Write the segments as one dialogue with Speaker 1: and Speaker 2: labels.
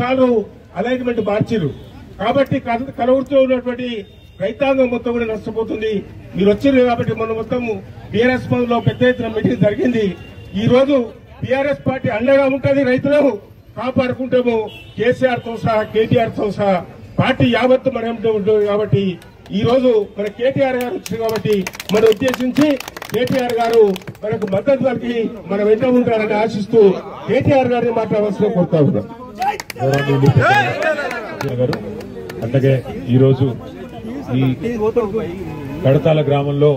Speaker 1: సార్లు అలైన్మెంట్ మార్చిరు. కాబట్టి కలవూరుతో ఉన్నటువంటి రైతాంగం మొత్తం కూడా నష్టపోతుంది. మీరు వచ్చారు కాబట్టి మన మొత్తం బీఆర్ఎస్ లో పెద్ద ఎత్తున మీటింగ్ జరిగింది. ఈ రోజు బీఆర్ఎస్ పార్టీ అండగా ఉంటుంది, రైతులను కాపాడుకుంటాము. కేసీఆర్ తో సహా కేటీఆర్ తో సహా పార్టీ యావత్తు మనం ఉంటుంది. కాబట్టి ఈ రోజు మన కేటీఆర్ గారు వచ్చారు కాబట్టి మనం ఉద్దేశించి కేటీఆర్ గారు మనకు మద్దతు పలికి మన వెంట ఉంటారని ఆశిస్తూ కేటీఆర్ గారిని మాట్లాడవలసిన కోరుతా ఉన్నాం.
Speaker 2: అట్లాగే ఈరోజు ఈ కడతాల గ్రామంలో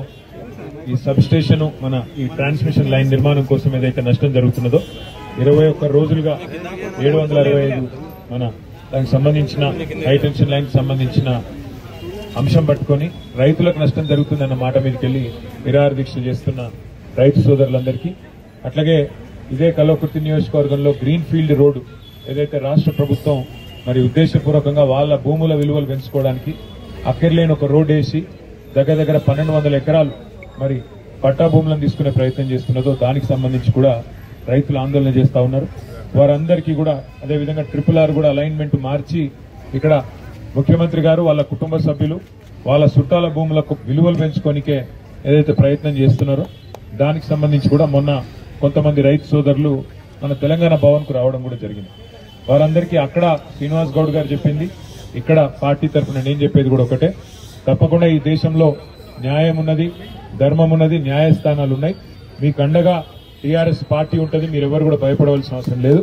Speaker 2: ఈ సబ్ స్టేషన్ మన ఈ ట్రాన్స్మిషన్ లైన్ నిర్మాణం కోసం ఏదైతే నష్టం జరుగుతున్నదో 21 రోజులుగా 765 మన దానికి సంబంధించిన హై టెన్షన్ లైన్ కి సంబంధించిన అంశం పట్టుకొని రైతులకు నష్టం జరుగుతుందన్న మాట మీదకి వెళ్లి నిరాహార దీక్ష చేస్తున్న రైతు సోదరులందరికీ, అట్లాగే ఇదే కల్వకుర్తి నియోజకవర్గంలో గ్రీన్ ఫీల్డ్ రోడ్డు ఏదైతే రాష్ట్ర ప్రభుత్వం మరి ఉద్దేశపూర్వకంగా వాళ్ళ భూముల విలువలు పెంచుకోవడానికి అక్కర్లేని ఒక రోడ్ వేసి దగ్గర 1200 ఎకరాలు మరి పట్టా భూములను తీసుకునే ప్రయత్నం చేస్తున్నదో దానికి సంబంధించి కూడా రైతులు ఆందోళన చేస్తా ఉన్నారు. వారందరికీ కూడా అదేవిధంగా RRR కూడా అలైన్మెంట్ మార్చి ఇక్కడ ముఖ్యమంత్రి గారు వాళ్ళ కుటుంబ సభ్యులు వాళ్ళ చుట్టాల భూములకు విలువలు పెంచుకోనికే ఏదైతే ప్రయత్నం చేస్తున్నారో దానికి సంబంధించి కూడా మొన్న కొంతమంది రైతు సోదరులు మన తెలంగాణ భవన్ కు రావడం కూడా జరిగింది. వారందరికీ అక్కడ శ్రీనివాస్ గౌడ్ గారు చెప్పింది, ఇక్కడ పార్టీ తరఫున నేను చెప్పేది కూడా ఒకటే, తప్పకుండా ఈ దేశంలో న్యాయం ఉన్నది, ధర్మం ఉన్నది, న్యాయస్థానాలు ఉన్నాయి. మీకు అండగా టీఆర్ఎస్ పార్టీ ఉంటుంది, మీరెవరు కూడా భయపడవలసిన అవసరం లేదు.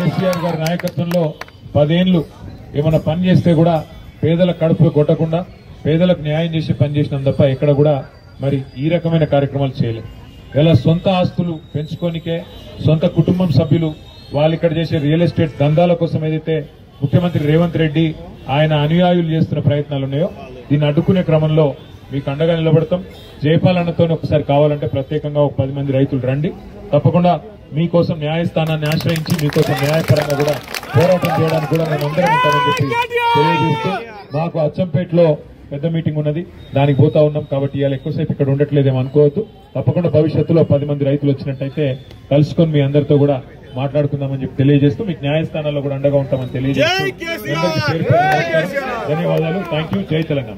Speaker 2: కేసీఆర్ గారి నాయకత్వంలో 10 ఏళ్లు ఏమైనా పని చేస్తే కూడా పేదల కడుపులో కొట్టకుండా పేదలకు న్యాయం చేసే పని చేసినాం తప్ప ఎక్కడ కూడా మరి ఈ రకమైన కార్యక్రమాలు చేయలేదు. ఇలా సొంత ఆస్తులు పెంచుకోనికే సొంత కుటుంబం సభ్యులు వాళ్ళు ఇక్కడ చేసే రియల్ ఎస్టేట్ దందాల కోసం ఏదైతే ముఖ్యమంత్రి రేవంత్ రెడ్డి ఆయన అనుయాయులు చేస్తున్న ప్రయత్నాలు ఉన్నాయో దీన్ని అడ్డుకునే క్రమంలో మీకు అండగా నిలబడతాం. జయపాలన్నతో ఒకసారి కావాలంటే ప్రత్యేకంగా ఒక 10 మంది రైతులు రండి, తప్పకుండా మీకోసం న్యాయస్థానాన్ని ఆశ్రయించి మీకోసం న్యాయపరంగా కూడా పోరాటం చేయడానికి కూడా మేమందరం ఉంటామని చెప్పి తెలియజేస్తూ, మాకు అచ్చంపేటలో పెద్ద మీటింగ్ ఉన్నది, దానికి పోతా ఉన్నాం. కాబట్టి ఇవాళ ఎక్కువసేపు ఇక్కడ ఉండట్లేదేమో అనుకోవద్దు. తప్పకుండా భవిష్యత్తులో 10 మంది రైతులు వచ్చినట్టయితే కలుసుకొని మీ అందరితో కూడా మాట్లాడుకుందామని చెప్పి తెలియజేస్తూ మీకు న్యాయస్థానాల్లో కూడా అండగా ఉంటామని తెలియజేస్తూ ధన్యవాదాలు. Thank you. జై తెలంగాణ.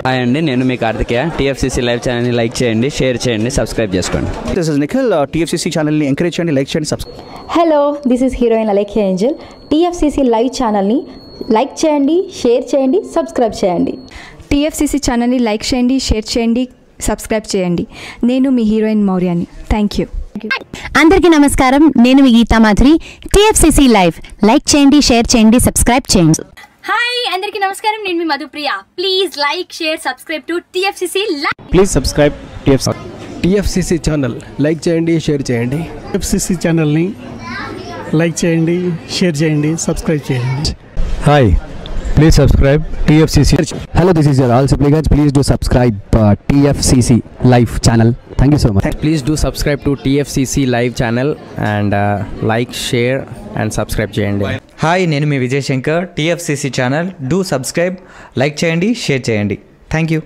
Speaker 3: హాయ్ అండి, నేను మీ కార్తికేయ. టీఎఫ్సీసీ లైవ్ ఛానల్ని లైక్ చేయండి, షేర్ చేయండి, సబ్స్క్రైబ్ చేసుకోండి.
Speaker 4: This is Nikhil. టీఎఫ్సీసీ ఛానల్ని ఎంకరేజ్ చేయండి, లైక్ చేయండి, subscribe.
Speaker 5: Hello, this is heroine Alekhya Angel. TFCC live ఛానల్ని లైక్ చేయండి, షేర్ చేయండి, సబ్స్క్రైబ్ చేయండి.
Speaker 6: టీఎఫ్సీసీ ఛానల్ని లైక్ చేయండి, షేర్ చేయండి, సబ్స్క్రైబ్ చేయండి. నేను మీ హీరోయిన్ మౌర్యాని. Thank you.
Speaker 7: అందరికీ నమస్కారం, నేను మీ Geetha Madhuri. TFCC live like చేయండి, షేర్ చేయండి, సబ్స్క్రైబ్ చేయండి.
Speaker 8: హాయ్ అందరికీ నమస్కారం, నేను మీ Madhupriya. Please like, share, subscribe to TFCC live.
Speaker 4: Please subscribe TFCC channel. Like చేయండి, షేర్ చేయండి.
Speaker 9: టీఎఫ్సీసీ ఛానల్ని లైక్ చేయండి, షేర్ చేయండి, సబ్స్క్రైబ్ చేయండి.
Speaker 4: Hi, please subscribe TFCC. Hello, this is your all supplicants. Please do subscribe TFCC live channel. Thank you so much.
Speaker 3: Please do subscribe to TFCC live channel and like, share and subscribe చేయండి.
Speaker 10: Hi, నేను మీ Vijay Shankar. TFCC channel do subscribe, like చేయండి, share చేయండి. Thank you.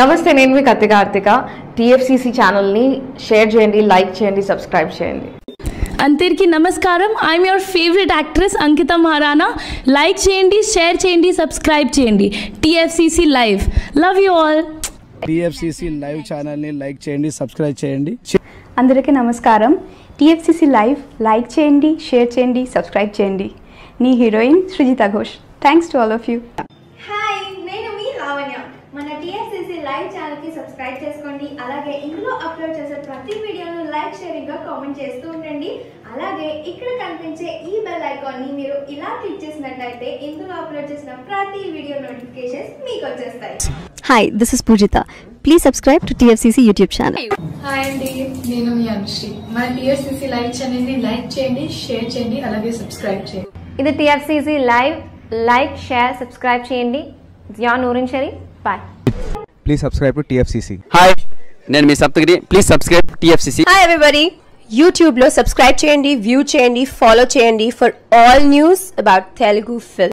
Speaker 11: నమస్తే, నేను మీ Karthika. TFCC ఛానల్ని share చేయండి, లైక్ చేయండి, సబ్స్క్రైబ్ చేయండి.
Speaker 12: అందరికీ నమస్కారం. I'm your favourite actress Ankita Maharana. Like చేయండి, షేర్ చేయండి, సబ్స్క్రైబ్ చేయండి. TFCC live. Love you all.
Speaker 4: TFCC live ఛానల్ని లైక్ చేయండి, సబ్స్క్రైబ్ చేయండి.
Speaker 6: అందరికీ నమస్కారం. టీఎఫ్సీసీ లైవ్ లైక్ చేయండి, షేర్ చేయండి, సబ్స్క్రైబ్ చేయండి. నీ heroine Srujitha Ghosh. Thanks to all of you.
Speaker 8: Hi, నేను మీ లావణ్య. మన టీఎఫ్సీసీ లైవ్ ఛానల్కి సబ్స్క్రైబ్ చేసుకోండి. అలాగే ఇందులో అప్లోడ్ చేసే ప్రతి వీడియోను లైక్, షేరింగ్గా కామెంట్ చేస్తూ ఉండండి. అలాగే ఇక్కడ కనిపించే ఈ బెల్ ఐకాన్ని మీరు ఇలా క్లిక్ చేసినట్లయితే ఇందులో అప్లోడ్ చేసిన ప్రతి వీడియో నోటిఫికేషన్స్ మీకు వచ్చేస్తాయి.
Speaker 7: Hi, this is Poojitha. Please subscribe to TFCC YouTube channel.
Speaker 13: Hi అండి, నేను మీ అనుశ్రీ. మన టీఎఫ్సీసీ లైవ్ ఛానల్ని లైక్ చేయండి, షేర్ చేయండి, అలాగే సబ్స్క్రైబ్ చేయండి.
Speaker 8: ఇది TFCC live. Like, share, subscribe చేయండి. Zia Noorin Shari. Bye.
Speaker 4: Please subscribe to TFCC.
Speaker 3: Hi, నేను మీ Saptagiri. Please subscribe TFCC.
Speaker 7: Hi everybody, యూట్యూబ్లో సబ్స్క్రైబ్ చేయండి, వ్యూ చేయండి, ఫాలో చేయండి for all news about Telugu film.